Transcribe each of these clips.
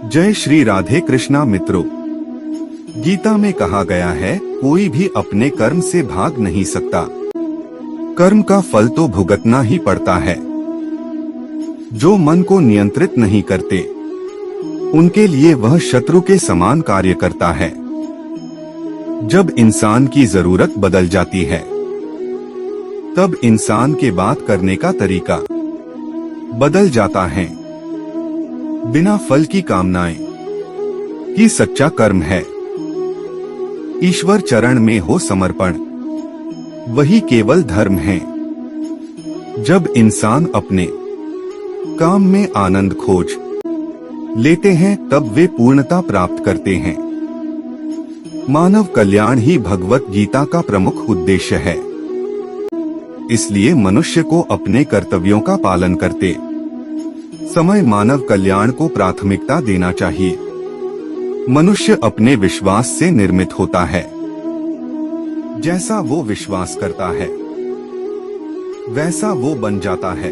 जय श्री राधे कृष्णा मित्रों, गीता में कहा गया है कोई भी अपने कर्म से भाग नहीं सकता। कर्म का फल तो भुगतना ही पड़ता है। जो मन को नियंत्रित नहीं करते उनके लिए वह शत्रु के समान कार्य करता है। जब इंसान की जरूरत बदल जाती है तब इंसान के बात करने का तरीका बदल जाता है। बिना फल की कामनाएं ही सच्चा कर्म है। ईश्वर चरण में हो समर्पण, वही केवल धर्म है। जब इंसान अपने काम में आनंद खोज लेते हैं तब वे पूर्णता प्राप्त करते हैं। मानव कल्याण ही भगवत गीता का प्रमुख उद्देश्य है। इसलिए मनुष्य को अपने कर्तव्यों का पालन करते समय मानव कल्याण को प्राथमिकता देना चाहिए। मनुष्य अपने विश्वास से निर्मित होता है। जैसा वो विश्वास करता है वैसा वो बन जाता है।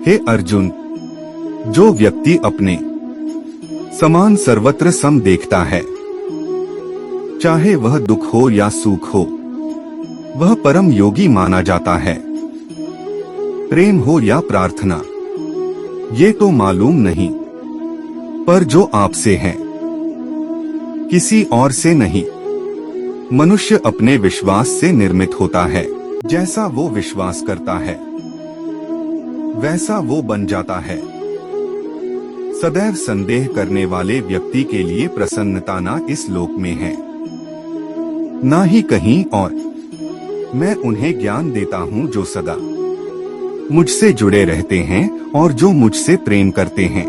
हे अर्जुन, जो व्यक्ति अपने समान सर्वत्र सम देखता है, चाहे वह दुख हो या सुख हो, वह परम योगी माना जाता है। प्रेम हो या प्रार्थना ये तो मालूम नहीं, पर जो आपसे है किसी और से नहीं। मनुष्य अपने विश्वास से निर्मित होता है। जैसा वो विश्वास करता है वैसा वो बन जाता है। सदैव संदेह करने वाले व्यक्ति के लिए प्रसन्नता ना इस लोक में है ना ही कहीं और। मैं उन्हें ज्ञान देता हूँ जो सदा मुझसे जुड़े रहते हैं और जो मुझसे प्रेम करते हैं।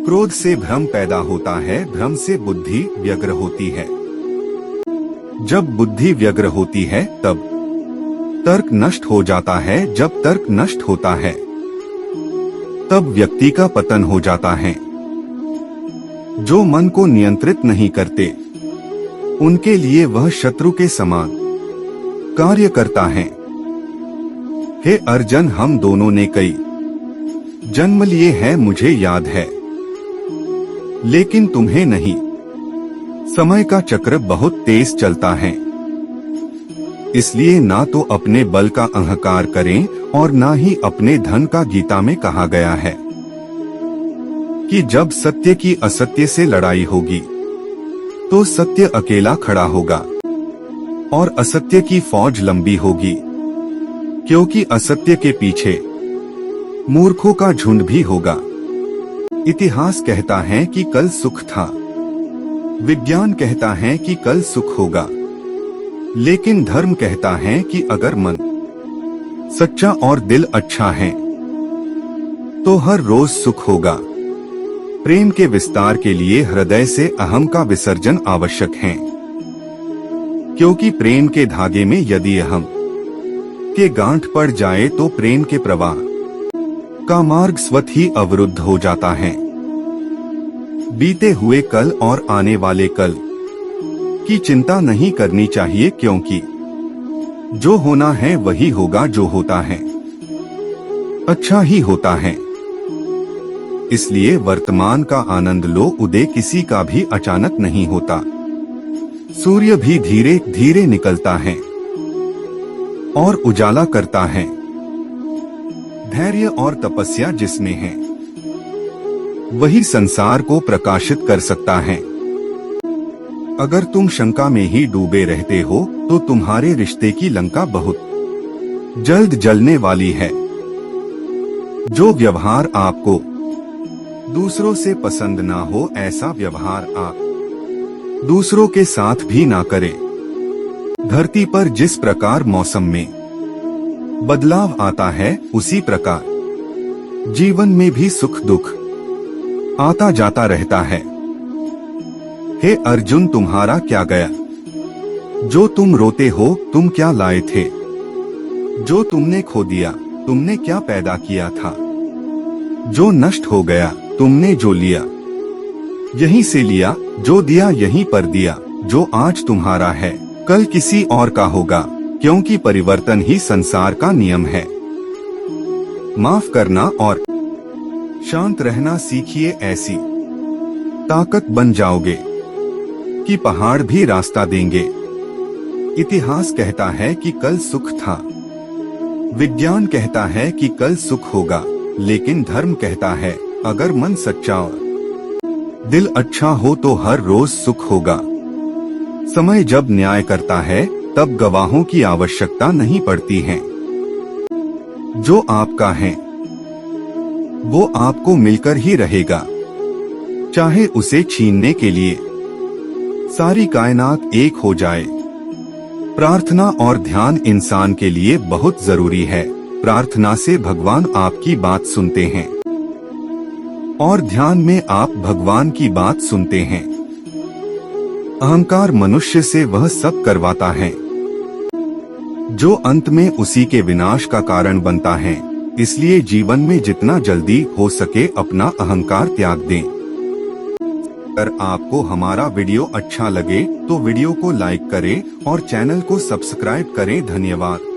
क्रोध से भ्रम पैदा होता है, भ्रम से बुद्धि व्यग्र होती है। जब बुद्धि व्यग्र होती है तब तर्क नष्ट हो जाता है। जब तर्क नष्ट होता है तब व्यक्ति का पतन हो जाता है। जो मन को नियंत्रित नहीं करते उनके लिए वह शत्रु के समान कार्य करता है। हे अर्जुन, हम दोनों ने कई जन्म लिए हैं मुझे याद है, लेकिन तुम्हें नहीं। समय का चक्र बहुत तेज चलता है, इसलिए ना तो अपने बल का अहंकार करें और ना ही अपने धन का। गीता में कहा गया है कि जब सत्य की असत्य से लड़ाई होगी तो सत्य अकेला खड़ा होगा और असत्य की फौज लंबी होगी, क्योंकि असत्य के पीछे मूर्खों का झुंड भी होगा। इतिहास कहता है कि कल सुख था, विज्ञान कहता है कि कल सुख होगा, लेकिन धर्म कहता है कि अगर मन सच्चा और दिल अच्छा है तो हर रोज सुख होगा। प्रेम के विस्तार के लिए हृदय से अहम का विसर्जन आवश्यक है, क्योंकि प्रेम के धागे में यदि अहम के गांठ पड़ जाए तो प्रेम के प्रवाह का मार्ग स्वतः ही अवरुद्ध हो जाता है। बीते हुए कल और आने वाले कल की चिंता नहीं करनी चाहिए, क्योंकि जो होना है वही होगा। जो होता है अच्छा ही होता है। इसलिए वर्तमान का आनंद लो। उदय किसी का भी अचानक नहीं होता। सूर्य भी धीरे धीरे निकलता है और उजाला करता है। धैर्य और तपस्या जिसमें है वही संसार को प्रकाशित कर सकता है। अगर तुम शंका में ही डूबे रहते हो तो तुम्हारे रिश्ते की लंका बहुत जल्द जलने वाली है। जो व्यवहार आपको दूसरों से पसंद ना हो, ऐसा व्यवहार आप दूसरों के साथ भी ना करें। धरती पर जिस प्रकार मौसम में बदलाव आता है, उसी प्रकार जीवन में भी सुख दुख आता जाता रहता है। हे अर्जुन, तुम्हारा क्या गया? जो तुम रोते हो, तुम क्या लाए थे? जो तुमने खो दिया, तुमने क्या पैदा किया था? जो नष्ट हो गया, तुमने जो लिया यहीं से लिया, जो दिया यहीं पर दिया। जो आज तुम्हारा है कल किसी और का होगा, क्योंकि परिवर्तन ही संसार का नियम है। माफ करना और शांत रहना सीखिए, ऐसी ताकत बन जाओगे कि पहाड़ भी रास्ता देंगे। इतिहास कहता है कि कल सुख था, विज्ञान कहता है कि कल सुख होगा, लेकिन धर्म कहता है अगर मन सच्चा और दिल अच्छा हो तो हर रोज सुख होगा। समय जब न्याय करता है तब गवाहों की आवश्यकता नहीं पड़ती है। जो आपका है वो आपको मिलकर ही रहेगा, चाहे उसे छीनने के लिए सारी कायनात एक हो जाए। प्रार्थना और ध्यान इंसान के लिए बहुत जरूरी है। प्रार्थना से भगवान आपकी बात सुनते हैं और ध्यान में आप भगवान की बात सुनते हैं। अहंकार मनुष्य से वह सब करवाता है जो अंत में उसी के विनाश का कारण बनता है। इसलिए जीवन में जितना जल्दी हो सके अपना अहंकार त्याग दें। अगर आपको हमारा वीडियो अच्छा लगे तो वीडियो को लाइक करें और चैनल को सब्सक्राइब करें। धन्यवाद।